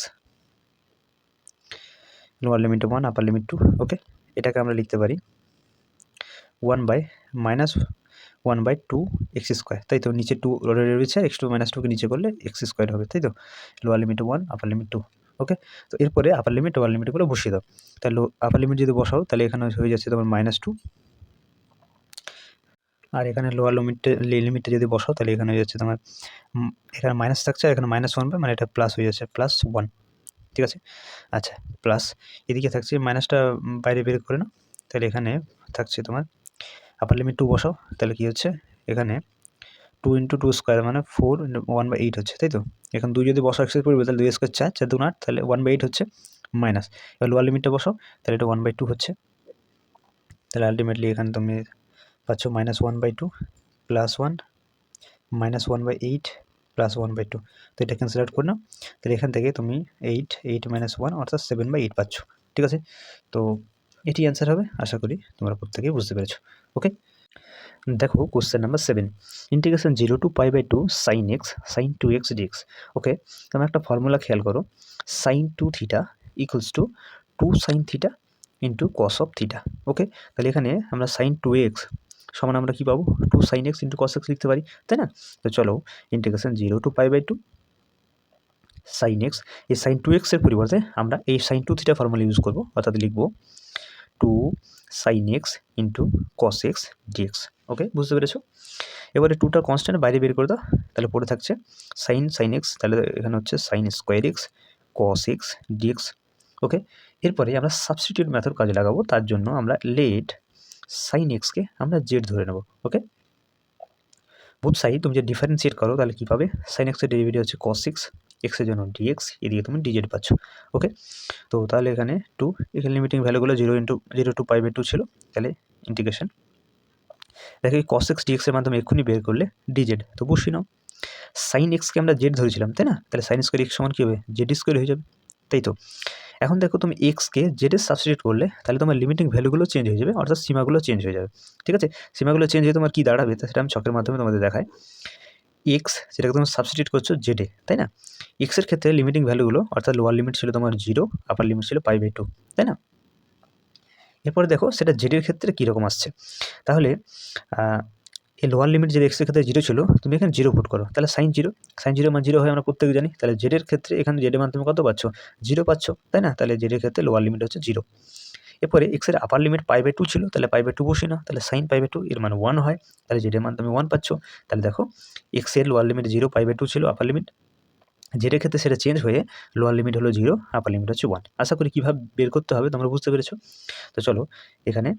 lower limit 1 upper limit 2। Okay, এটাকে আমরা লিখতে পারি 1 বাই -1 বাই 2 এক্স স্কোয়ার, তাই তো, নিচে 2 রয়েছে, আর x টু -2 কে নিচে করলে x স্কোয়ার হবে, তাই তো, lower limit 1 upper limit 2। Okay, তো এরপরে আপার লিমিট লোয়ার লিমিটগুলো বসিয়ে দাও, তাহলে আপার লিমিট যদি বসাও তাহলে এখানে হয়ে যাচ্ছে তোমার -2, আর এখানে লোয়ার লিমিটটা যদি বসাও তাহলে এখানে হয়ে যাচ্ছে তোমার এখানে মাইনাস থাকছে, আর এখানে -1 বাই, মানে এটা প্লাস হয়ে যাচ্ছে +1, ঠিক আছে। আচ্ছা, প্লাস এদিকে থাকছে মাইনাসটা বাইরে বের করে নাও, তাহলে এখানে থাকছে তোমার আপার লিমিট 2 বসাও, তাহলে কী হচ্ছে এখানে 2 × 2 স্কোয়ার মানে 4 × 1/8 হচ্ছে, তাই তো। এখন 2 যদি বসাও এক্সের পড়বে তাহলে 2 স্কোয়ার 4, 4 2 8, তাহলে 1/8 হচ্ছে মাইনাস। এবার লোয়ার লিমিটটা বসাও, তাহলে এটা 1/2 হচ্ছে, তাহলে আলটিমেটলি এখানে তুমি পাচ্ছ -1/2 +1 -1/8 +1/2, তো এটা ক্যান্সেল আউট করে নাও, তাহলে এখান থেকে তুমি 8 - 1 অর্থাৎ 7/8 পাচ্ছ, ঠিক আছে। তো এটি অ্যান্সার হবে, আশা করি তোমরা প্রত্যেকেই বুঝতে পেরেছো। ওকে, দেখো কোশ্চেন নাম্বার 7, ইন্টিগ্রেশন 0 to π/2 sin x sin 2x dx। Okay, তোমরা একটা ফর্মুলা খেয়াল করো, sin 2θ equals to 2 sin θ into cos of theta. Okay, তাহলে এখানে আমরা sin 2x সমান আমরা কী পাবো, 2 sin x into cos x লিখতে পারি, তাই না। তো চলো ইন্টিগ্রেশন 0 টু π/2 sin x, এই sin 2x এর পরিবর্তে আমরা এই sin 2θ ফর্মুলা ইউজ করবো, অর্থাৎ লিখবো 2 sin x into cos x dx। ওকে, বুঝতে পেরেছো। এবারে 2টা কনস্ট্যান্ট বাইরে বের করে দাও, তাহলে পড়ে থাকছে sin x, তাহলে এখানে হচ্ছে sin square x cos x dx। ওকে, এরপরে আমরা সাবস্টিটিউট মেথড কাজে লাগাবো, তার জন্য আমরা লেট sin x কে আমরা জেড ধরে নেব। ওকে, বোথ সাইড তুমি যে ডিফারেন্সিয়েট করো তাহলে কী পাবে, sin x এর ডেরিভেটিভ হচ্ছে cos x, x এর জন্য dx, এদিকে তুমি dz পাচ্ছ। ওকে, তো তাহলে এখানে 2, এখানে লিমিটিং ভ্যালুগুলো 0 টু π/2 ছিল, তাহলে ইন্টিগ্রেশন দেখো এই cos x dx এর মাধ্যমে এক্ষুনি বের করলে dz, তো বসিয়ে নাও। sin x কে আমরা জেড ধরেছিলাম, তাই না, তাহলে sin স্কোয়ার x সমান কী হবে, জেড স্কোয়ার হয়ে যাবে, তাই তো। এখন দেখো তুমি x কে জেডে সাবস্টিটিউট করলে তাহলে তোমার লিমিটিং ভ্যালুগুলো চেঞ্জ হয়ে যাবে, অর্থাৎ সীমাগুলো চেঞ্জ হয়ে যাবে, ঠিক আছে। সীমাগুলো চেঞ্জ হয়ে তোমার কী দাঁড়াবে, সেটা আমি ছকের মাধ্যমে তোমাদের দেখাই। x যেটাকে তুমি সাবস্টিটিউট করছো জেডে, তাই না, x এর ক্ষেত্রে লিমিটিং ভ্যালুগুলো অর্থাৎ লোয়ার লিমিট ছিল তোমার 0, আপার লিমিট ছিল π/2, তাই না। এরপরে দেখো সেটা জেডের ক্ষেত্রে কীরকম আসছে, তাহলে এই লোয়ার লিমিট যদি x এর ক্ষেত্রে 0 ছিল, তুমি এখানে 0 পুট করো, তাহলে sin 0 মান 0 হয় আমরা প্রত্যেকে জানি, তাহলে জেডের ক্ষেত্রে এখানে জেডের মান তুমি কত পাচ্ছ, 0 পাচ্ছ, তাই না, তাহলে জেডের ক্ষেত্রে লোয়ার লিমিট হচ্ছে 0। এরপরে x এর আপার লিমিট π/2 ছিল, তাহলে π/2 বসি না, তাহলে sin π/2 এর মান 1 হয়, তাহলে জেডের মান তুমি 1 পাচ্ছ। তাহলে দেখো x এর লোয়ার লিমিট 0, π/2 ছিল আপার লিমিট, জেডের ক্ষেত্রে সেটা চেঞ্জ হয়ে লোয়ার লিমিট হলো 0, আপার লিমিট হচ্ছে 1। আশা করি কীভাবে বের করতে হবে তোমরা বুঝতে পেরেছো। তো চলো এখানে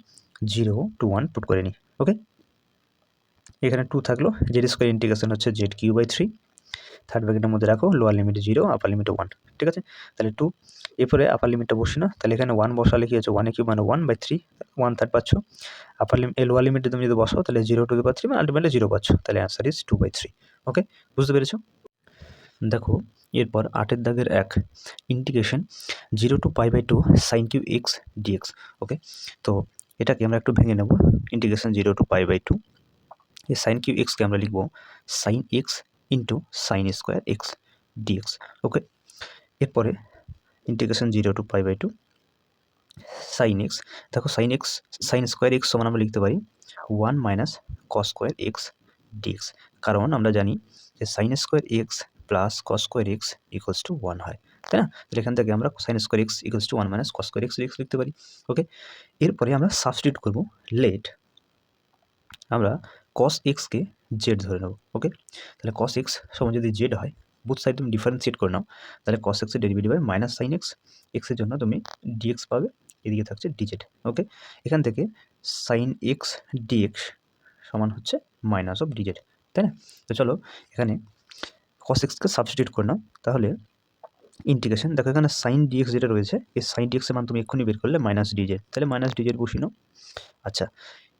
0 to 1 পুট করে নিই। ওকে, এখানে 2 থাকলো, জেড স্কোয়ার ইন্টিগ্রেশন হচ্ছে z3/3, থার্ড ব্র্যাকেটের মধ্যে রাখো, লোয়ার লিমিট 0, আপার লিমিট 1, ঠিক আছে। তাহলে 2, এরপরে আপার লিমিটটা বসি না, তাহলে এখানে 1 বসালে কী হচ্ছে, 1³ মানে 1/3, 1/3 পাচ্ছ। আপার লিমিট লোয়ার লিমিটে তুমি যদি বসাও তাহলে 0 টু দি পাওয়ার 3 মানে আলটিমেটলি 0 পাচ্ছ, তাহলে অ্যান্সার ইজ 2/3। ওকে, বুঝতে পেরেছো। দেখো এরপর 8 দাগের 1, integration 0 to π/2 sin cube x dx। Okay, তো এটাকে আমরা একটু ভেঙে নেব, ইন্টিগ্রেশন 0 টু π/2, এই sin কিউ x কে আমরা লিখব sin x into sin square x dx। ওকে, এরপরে ইন্টিগ্রেশন 0 টু π/2 sin x, দেখো sin স্কোয়ার x সমান আমরা লিখতে পারি 1 - cos স্কোয়ার x dx, কারণ আমরা জানি যে sin square x plus cos square x equals to 1 হয়, তাই না। তাহলে এখান থেকে আমরা sin square x equals to 1 - cos square x dx লিখতে পারি। ওকে, এরপরে আমরা সাবস্টিটিউট করব, লেট আমরা cos x কে জেড ধরে নেব। ওকে, তাহলে cos x সমান যদি জেড হয়, বুথ সাইড তুমি ডিফারেন্সিয়েট করে নাও, তাহলে cos x এর ডেরিভেটিভ হয় sin x, x এর জন্য তুমি dx পাবে, এদিকে থাকছে dz। ওকে, এখান থেকে sin x dx সমান হচ্ছে মাইনাস অফ dz, তাই না। তো চলো এখানে cos x কে সাবস্টিটিউট করে নাও, তাহলে ইন্টিগ্রেশন দেখো এখানে sin dx যেটা রয়েছে, এই sin dx এর মান তুমি এক্ষুনি বের করলে -dz, তাহলে -dz বসিয়ে নাও। আচ্ছা,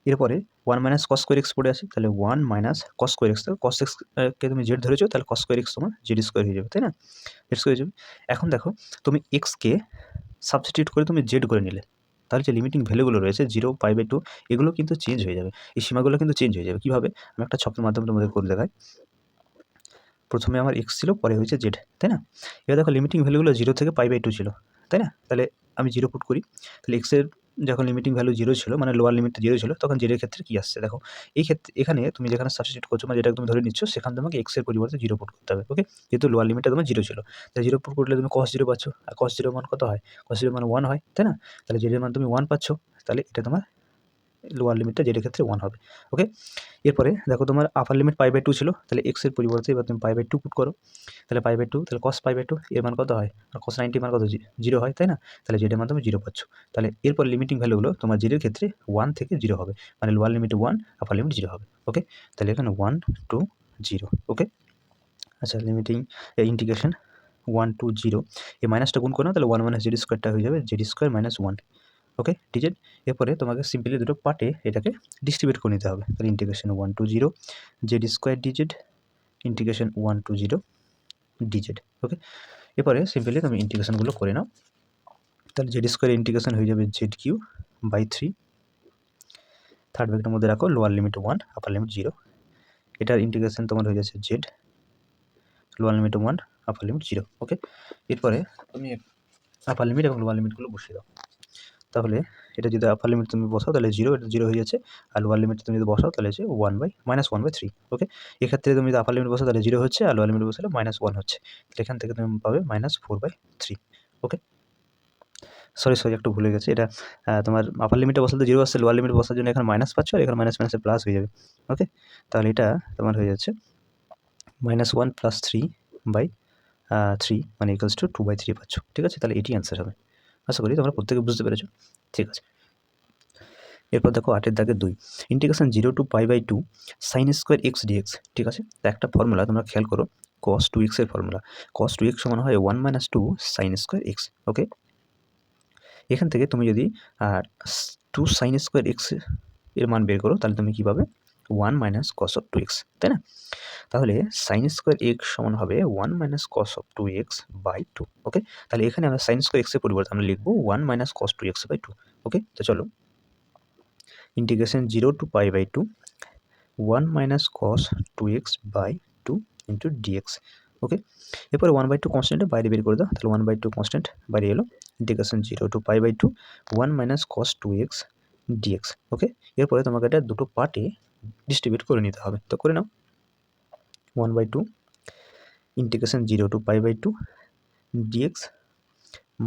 এরপরে 1 মাইনাস কস স্কোয়ার এক্স পড়ে আছে, তাহলে 1 minus cos square x, cos x কে তুমি জেড ধরেছো, তাহলে কস স্কোয়ার এক্স তোমার জেড স্কোয়ার হয়ে যাবে, তাই না? জেড স্কোয়ার হয়ে যাবে। এখন দেখো তুমি এক্সকে সাবস্টিটিউট করে তুমি জেড করে নিলে, তাহলে যে লিমিটিং ভ্যালুগুলো রয়েছে 0, π/2 এগুলো কিন্তু চেঞ্জ হয়ে যাবে, এই সীমাগুলো কিন্তু চেঞ্জ হয়ে যাবে। কীভাবে? আমি একটা ছকের মাধ্যমে তোমাদের করে দেখাই। প্রথমে আমার এক্স ছিল, পরে হয়েছে জেড, তাই না? এবার দেখো লিমিটিং ভ্যালুগুলো 0 থেকে π/2 ছিল, তাই না? তাহলে আমি 0 পুট করি, তাহলে এক্সের যখন লিমিটিং ভ্যালু 0 ছিল, মানে লোয়ার লিমিটটা 0 ছিল, তখন জেডের ক্ষেত্রে কী আসছে দেখো। এই ক্ষেত্রে এখানে তুমি যেখানে সাবস্টিটিউট করছো, মানে যেটা তুমি ধরে নিচ্ছ, সেখানে তোমাকে এক্সের পরিবর্তে 0 পুট করতে হবে, ওকে? যেহেতু লোয়ার লিমিটটা তোমার 0 ছিল, তাই 0 পুট করলে তুমি cos 0 পাচ্ছ, আর cos 0 মান কত হয়? cos 0 মান 1 হয়, তাই না? তাহলে জেডের মান তুমি 1 পাচ্ছ, তাহলে এটা তোমার লোয়ার লিমিটটা জেডের ক্ষেত্রে 1 হবে, ওকে? এরপরে দেখো তোমার আপার লিমিট π/2 ছিল, তাহলে এক্সের পরিবর্তে এবার তুমি π/2 পুট করো, তাহলে π/2, তাহলে cos π/2 এর মান কত হয়? আর cos 90 মান কত? 0 হয়, তাই না? তাহলে জেডের মান তুমি 0 পাচ্ছ। তাহলে এরপর লিমিটিং ভ্যালুগুলো তোমার জেডের ক্ষেত্রে 1 থেকে 0 হবে, মানে লোয়ার লিমিট 1, আপার লিমিট 0 হবে, ওকে? তাহলে এখানে 1 to 0, ওকে? আচ্ছা, লিমিটিং ইন্টিগ্রেশন 1 to 0, এই মাইনাসটা গুণ করো, তাহলে 1 মাইনাস জেড স্কোয়ারটা হয়ে যাবে জেড স্কোয়ার মাইনাস 1, ওকে? ডিজেড। এরপরে তোমাকে সিম্পলি দুটো পার্টে এটাকে ডিস্ট্রিবিউট করে নিতে হবে, তাহলে integration 1 to 0 z square dz, integration 1 to 0 dz, okay? এরপরে সিম্পলি তুমি ইন্টিগ্রেশনগুলো করে নাও, তাহলে জেড স্কোয়ার ইন্টিগ্রেশন হয়ে যাবে জেড কিউ বাই 3, থার্ড ব্র্যাকেটের মধ্যে রাখো লোয়ার লিমিট 1, আপার লিমিট 0, এটার ইন্টিগ্রেশন তোমার হয়ে যাচ্ছে Z lower limit 1, upper limit 0, ওকে? এরপরে তুমি আপার লিমিট এবং লোয়ার লিমিটগুলো বসিয়ে দাও, তাহলে এটা যদি আপার লিমিট তুমি বসাও তাহলে 0, এটা 0 হয়ে যাচ্ছে, আর লোয়ার লিমিট তুমি যদি বসাও তাহলে হচ্ছে -1/3, ওকে? এক্ষেত্রে তুমি যদি আপার লিমিট বসাও তাহলে 0 হচ্ছে, আর লোয়ার লিমিট বসালে -1 হচ্ছে, তাহলে এখান থেকে তুমি পাবে -4/3, ওকে? সরি একটু ভুলে গেছি, এটা তোমার আপার লিমিটে বসাতে 0 আসছে, লোয়ার লিমিট বসার জন্য এখানে মাইনাস পাচ্ছ, আর এখানে মাইনাস মাইনাসে প্লাস হয়ে যাবে, ওকে? তাহলে এটা তোমার হয়ে যাচ্ছে -1 + 3/3, মানে ইকুয়ালস টু 2/3 পাচ্ছ, ঠিক আছে? তাহলে এটি অ্যান্সার হবে। আশা করি তোমরা প্রত্যেকে বুঝতে পেরেছো, ঠিক আছে? এরপর দেখো 8 এর দাগে 2, integration 0 to π/2 sin square x dx, ঠিক আছে? তা একটা ফর্মুলা তোমরা খেয়াল করো, cos 2x এর ফর্মুলা, cos 2x সমান হয় 1 - 2 sin স্কোয়ার এক্স, ওকে? এখান থেকে তুমি যদি 2 sin স্কোয়ার এক্স এর মান বের করো, তাহলে তুমি কী পাবে? 1 - cos of 2x, তাই না? তাহলে sin স্কোয়ার এক্স সমান হবে 1 - cos of 2x বাই 2, ওকে? তাহলে এখানে আমরা sin স্কোয়ার এক্সের পরিবর্তে আমরা লিখবো 1 - cos 2x বাই 2, ওকে? তো চলো integration 0 to π/2 1 - cos 2x by 2 into dx, okay? এরপরে 1/2 কনস্ট্যান্টটা বাইরে বের করে দাও, তাহলে 1/2 কনস্ট্যান্ট বাইরে এলো, integration 0 to π/2 1 - cos 2x dx, okay? এরপরে তোমাকে এটা দুটো পার্টে ডিস্ট্রিবিউট করে নিতে হবে, তো করে নাও। 1/2 integration 0 to π/2 dx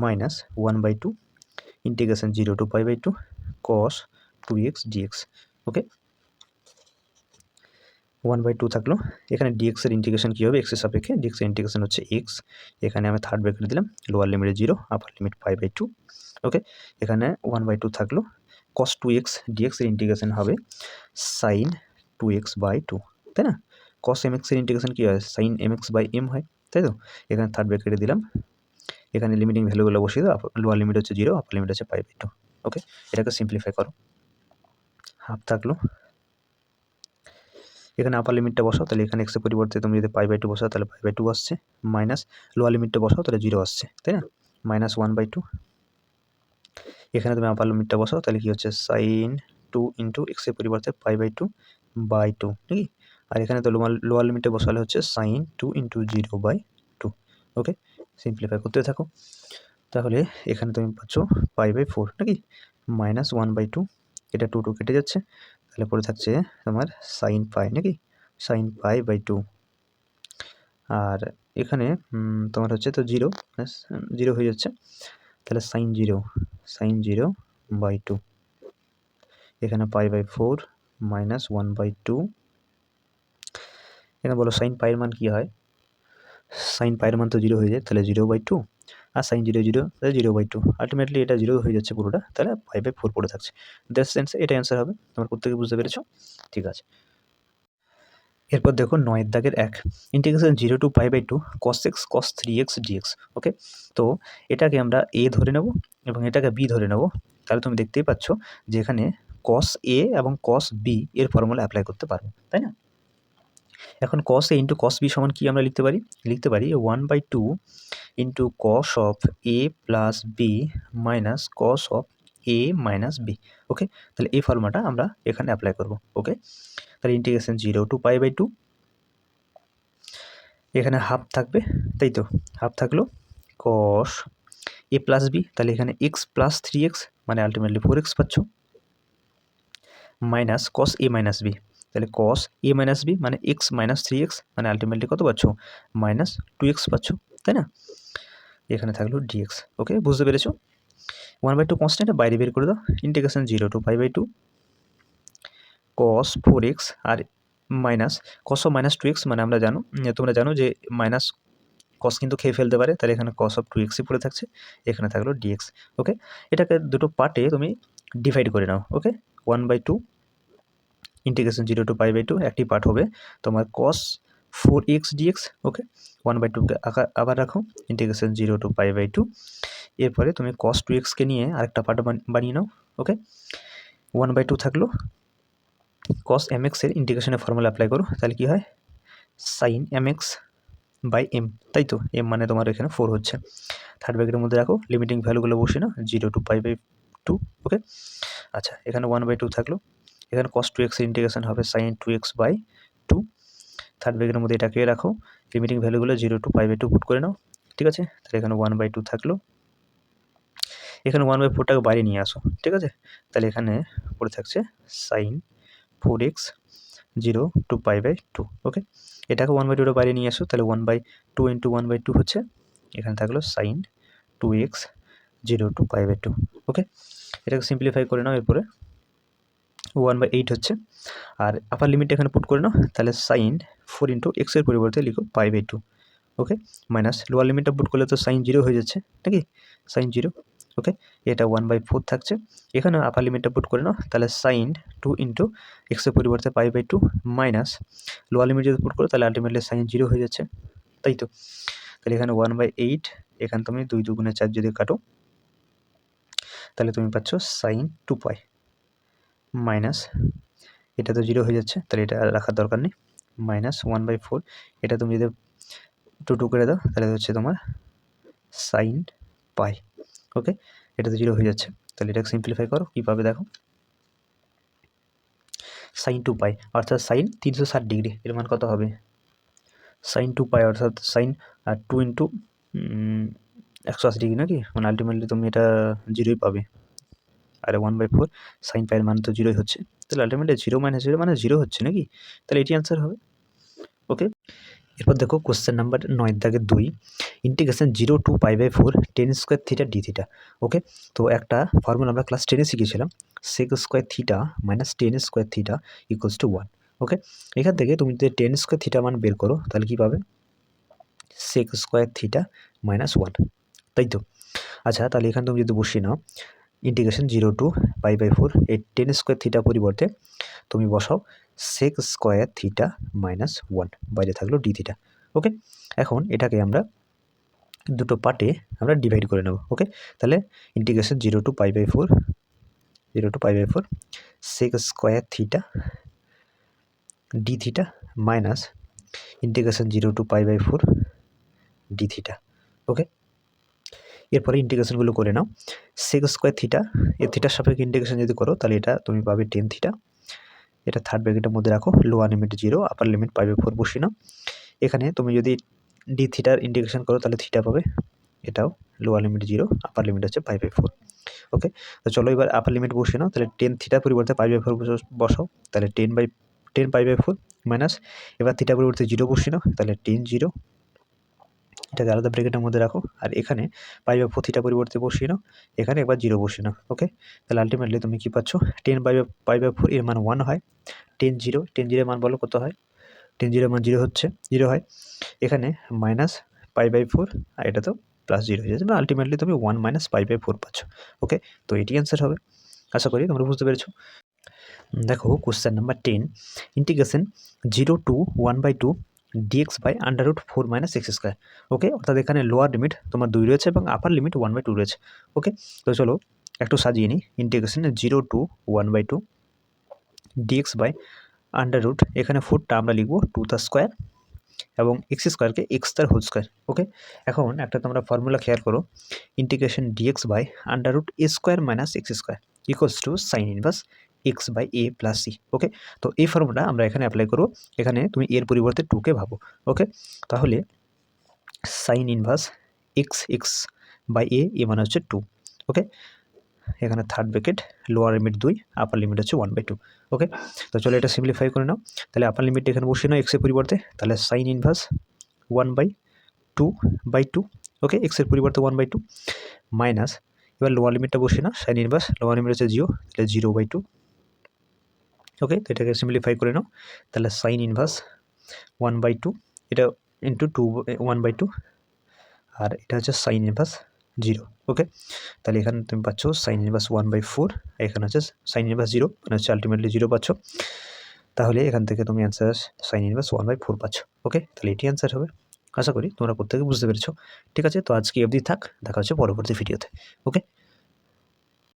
minus 1/2 integration 0 to π/2 cos 2x dx, okay? 1/2 থাকলো, এখানে ডিএক্স এর ইন্টিগ্রেশন কী হবে? এক্সের সাপেক্ষে ডিএক্স এর ইন্টিগ্রেশন হচ্ছে এক্স, এখানে আমি থার্ড ব্র্যাকেট দিলাম, লোয়ার লিমিটে 0, আপার লিমিট π/2, ওকে? এখানে 1/2 থাকলো, cos 2x ডিএক্স এর ইন্টিগ্রেশন হবে sin 2x বাই 2, তাই না? cos mx এর ইন্টিগ্রেশন কী হয়? sin mx বাই m হয়, তাই তো? এখানে থার্ড ব্র্যাকেটে দিলাম, এখানে লিমিটিং ভ্যালুগুলো বসিয়ে দাও, লোয়ার লিমিট হচ্ছে 0, আপার লিমিট হচ্ছে π/2, ওকে? এটাকে সিম্পলিফাই করো, হাফ থাকলো, এখানে আপার লিমিটটা বসাও, তাহলে এখানে এক্সের পরিবর্তে তুমি যদি π/2 বসাও তাহলে π/2 আসছে, মাইনাস লোয়ার লিমিটটা বসাও তাহলে 0 আসছে, তাই না? -1/2, এখানে তুমি আপার লিমিটটা বসাও তাহলে কী হচ্ছে? sin 2 ইন্টু এক্সের পরিবর্তে π/2 বাই 2, নাকি? আর এখানে তো লোয়ার লিমিটে বসালে হচ্ছে sin 2 ইন্টু 0/2, ওকে? সিম্পলিফাই করতে থাকো, তাহলে এখানে তুমি পাচ্ছ π/4, নাকি? -1/2, এটা 2 2 কেটে যাচ্ছে, তাহলে পড়ে থাকছে তোমার sin π, নাকি? sin π/2, আর এখানে তোমার হচ্ছে তো 0 হয়ে যাচ্ছে, তাহলে sin 0/2, এখানে π/4 -1/2, এখানে বলো sin π এর মান কী হয়? sin π এর মান তো 0 হয়ে যায়, তাহলে 0/2, আর sin 0 তাহলে 0/2, আলটিমেটলি এটা 0 হয়ে যাচ্ছে পুরোটা, তাহলে π/4 পড়ে থাকছে, দ্যাটস অ্যান্সার, এটা অ্যান্সার হবে, তোমরা প্রত্যেকে বুঝতে পেরেছো, ঠিক আছে? এরপর দেখো 9 এর দাগের 1, integration 0 to π/2 cos x cos 3x dx, okay? তো এটাকে আমরা a ধরে নেব এবং এটাকে b ধরে নেব, তাহলে তুমি দেখতেই পাচ্ছ যে এখানে কস এ এবং কস বি এর ফর্মুলা অ্যাপ্লাই করতে পারবো, তাই না? এখন কস এ ইন্টু কস বি সমান কি আমরা লিখতে পারি 1/2 into cos of A plus B minus cos of A minus B. Okay, তাহলে এই ফর্মুলাটা আমরা এখানে অ্যাপ্লাই করব। ওকে, তাহলে ইন্টিগ্রেশন 0 টু π/2, এখানে হাফ থাকবে, তাই তো, হাফ থাকলো কস এ প্লাস বি, তাহলে এখানে এক্স প্লাস 3x মানে আলটিমেটলি 4x পাচ্ছ, মাইনাস কস এ মাইনাস বি, তাহলে কস এ মাইনাস বি মানে এক্স মাইনাস 3x মানে আলটিমেটলি কত পাচ্ছ, মাইনাস 2x পাচ্ছ, তাই না? এখানে থাকলো dx। ওকে, বুঝতে পেরেছো? 1/2 কনস্ট্যান্ট বাইরে বের করে দাও, ইন্টিগ্রেশন 0 টু π/2 cos 4x আর minus cos of minus 2x মানে তোমরা জানো যে মাইনাস cos কিন্তু খেয়ে ফেলতে পারে, তাহলে এখানে cos অফ 2x পড়ে থাকছে, এখানে থাকলো dx। ওকে, এটাকে দুটো পার্টে তুমি ডিভাইড করে নাও। ওকে, 1/2 ইন্টিগ্রেশন 0 টু π/2 একটি পার্ট হবে তোমার cos 4x dx। ওকে, 1/2কে আবার রাখো, ইন্টিগ্রেশন 0 টু π/2, এরপরে তুমি cos 2xকে নিয়ে আরেকটা পার্ট বানিয়ে নাও। ওকে, 1/2 থাকলো cos mx এর ইন্টিগ্রেশনের ফর্মুলা অ্যাপ্লাই করো, তাহলে কি হয় sin mx বাই m, তাই তো, m মানে তোমার এখানে 4 হচ্ছে। থার্ড ব্র্যাকেটের মধ্যে রাখো, লিমিটিং ভ্যালুগুলো বসে না 0 টু π/2। ওকে, আচ্ছা, এখানে 1/2 থাকলো, এখানে cos 2x এর ইন্টিগ্রেশন হবে sin 2x বাই 2। থার্ড ব্র্যাকেটের মধ্যে এটাকে রাখো, লিমিটিং ভ্যালুগুলো 0 টু π/2 পুট করে নাও, ঠিক আছে? তাহলে এখানে 1/2 থাকলো, এখানে 1/4টাকে বাইরে নিয়ে আসো, ঠিক আছে? তাহলে এখানে পড়ে থাকছে sin 4x 0 টু π/2। ওকে, এটাকে 1/2টা বাইরে নিয়ে আসো, তাহলে 1/2 ইন্টু 1/2 হচ্ছে, এখানে থাকলো sin 2x 0 টু π/2। ওকে, এটাকে সিম্পলিফাই করে নাও, এরপরে 1/8 হচ্ছে, আর আপার লিমিট এখানে পুট করে নাও, তাহলে sin 4 ইন্টু x এর পরিবর্তে লিখো π/2। ওকে, মাইনাস লোয়ার লিমিটটা পুট করলে তো sin 0 হয়ে যাচ্ছে নাকি, sin 0। ওকে, এটা 1/4 থাকছে, এখানে আপার লিমিটটা পুট করে নাও, তাহলে sin 2 ইন্টু x এর পরিবর্তে π/2 মাইনাস লোয়ার লিমিট যদি পুট করো তাহলে আলটিমেটলি sin 0 হয়ে যাচ্ছে, তাই তো। তাহলে এখানে 1/8, এখানে তুমি 2 2 4 যদি কাটো তাহলে তুমি পাচ্ছ sin 2π মাইনাস, এটা তো 0 হয়ে যাচ্ছে, তাহলে এটা রাখার দরকার নেই, মাইনাস 1/4, এটা তুমি যদি 2 2 করে দাও তাহলে হচ্ছে তোমার sin π। ওকে, এটা তো 0 হয়ে যাচ্ছে, তাহলে এটাকে সিম্পলিফাই করো, কী পাবে দেখো, sin 2π অর্থাৎ sin 360 ডিগ্রি, এর মান কত হবে, sin 2π অর্থাৎ sin 2 ইন্টু 180 ডিগ্রি নাকি, মানে আলটিমেটলি তুমি এটা 0ই পাবে, আর 1/4 sin π এর মান তো 0ই হচ্ছে, তাহলে আলটিমেটলি 0 মাইনাস 0 মানে 0 হচ্ছে নাকি, তাহলে এটি অ্যান্সার হবে। ওকে, এরপর দেখো question number 9-2, integration 0 to π/4 tan square theta d theta. Okay, তো একটা ফর্মুলা আমরা ক্লাস 10-এ শিখেছিলাম, sec square theta minus tan square theta equals to 1। Okay, এখান থেকে তুমি যদি tan স্কোয়ার থিটা মান বের করো তাহলে কী পাবে, sec স্কোয়ার থিটা মাইনাস 1, তাই তো। আচ্ছা, তাহলে এখানে তুমি যদি বসিয়ে নাও ইন্টিগ্রেশন 0 টু π/4, এই tan স্কোয়ার থিটা পরিবর্তে তুমি বসাও sec স্কোয়ার থিটা মাইনাস 1, বাইরে থাকলো ডি থিটা। ওকে, এখন এটাকে আমরা দুটো পার্টে আমরা ডিভাইড করে নেব। ওকে, তাহলে integration 0 to π/4 sec square theta d theta minus integration 0 to π/4 d theta. Okay, এরপরে ইন্টিগ্রেশনগুলো করে নাও, sec স্কোয়ার থিটা এর থিটার সাপেক্ষে ইন্টিগ্রেশন যদি করো তাহলে এটা তুমি পাবে tan থিটা, এটা থার্ড ব্র্যাকেটের মধ্যে রাখো, লোয়ার লিমিট 0 আপার লিমিট π/4 বসিয়ে নাও, এখানে তুমি যদি ডি থিটার ইন্টিগ্রেশন করো তাহলে থিটা পাবে, এটাও লোয়ার লিমিট 0 আপার লিমিট হচ্ছে π/4। ওকে, তো চলো এবার আপার লিমিট বসিয়ে নাও, তাহলে tan থিটার পরিবর্তে π/4 বসাও, তাহলে tan π/4 মাইনাস, এবার থিটার পরিবর্তে 0 বসিয়ে নাও, তাহলে tan 0, এটাকে আলাদা ব্র্যাকেটের মধ্যে রাখো, আর এখানে π/4 থিটা পরিবর্তে বসিয়ে নাও, এখানে একবার 0 বসিয়ে নাও। ওকে, তাহলে আলটিমেটলি তুমি কী পাচ্ছ, tan π/4 এর মান 1 হয়, tan 0 এর মান বলো কত হয়, tan 0 এর মান 0 হচ্ছে, 0 হয়, এখানে মাইনাস π/4 আর এটা তো প্লাস 0 হয়ে যাচ্ছে, মানে আলটিমেটলি তুমি 1 মাইনাস π/4 পাচ্ছ। ওকে, তো এটি অ্যান্সার হবে, আশা করি তোমরা বুঝতে পেরেছো। দেখো question number 10, integration 0 to 1/2 dx by √4 minus x square. Okay, অর্থাৎ এখানে লোয়ার লিমিট তোমার 2 রয়েছে এবং আপার লিমিট 1/2 রয়েছে। ওকে, তো চলো একটু সাজিয়ে নিই, integration 0 to 1/2 dx by under root, এখানে 4টা আমরা লিখব 2 তার স্কোয়ার এবং এক্স স্কোয়ারকে এক্স তার হোল স্কোয়ার। ওকে, এখন একটা তোমরা ফর্মুলা খেয়াল করো, integration dx by under root a square minus x square equals to sine inverse x by a plus c. Okay, তো এই ফর্মুলা আমরা এখানে অ্যাপ্লাই করব, এখানে তুমি এর পরিবর্তে 2কে ভাবো। ওকে, তাহলে sine inverse x x by a, a মানে হচ্ছে 2। ওকে, এখানে third bracket, lower limit 2, upper limit হচ্ছে 1/2। ওকে, তো চলো এটা সিম্পলিফাই করে নাও। তাহলে আপার লিমিট এখানে বসিয়ে নাও এক্সের পরিবর্তে, তাহলে সাইন ইনভার্স 1/2/2। ওকে, এক্সের পরিবর্তে 1/2 মাইনাস, এবার লোয়ার লিমিটটা বসিয়ে নাও, সাইন ইনভার্স লোয়ার লিমিট হচ্ছে 0, তাহলে 0/2। ওকে, তো এটাকে সিম্পলিফাই করে নাও, তাহলে সাইন ইনভার্স 1/2 এটা ইন্টু 1/2, আর এটা হচ্ছে সাইন ইনভার্স 0। ওকে, তাহলে এখানে তুমি পাচ্ছ সাইন ইনভার্স 1/4, এখানে হচ্ছে সাইন ইনভার্স 0, মানে হচ্ছে আলটিমেটলি 0 পাচ্ছ। তাহলে এখান থেকে তুমি অ্যান্সার সাইন ইনভার্স 1/4 পাচ্ছ। ওকে, তাহলে এটি অ্যান্সার হবে। আশা করি তোমরা প্রত্যেকে বুঝতে পেরেছো। ঠিক আছে, তো আজকে অবধি থাক, দেখা হচ্ছে পরবর্তী ভিডিওতে। ওকে।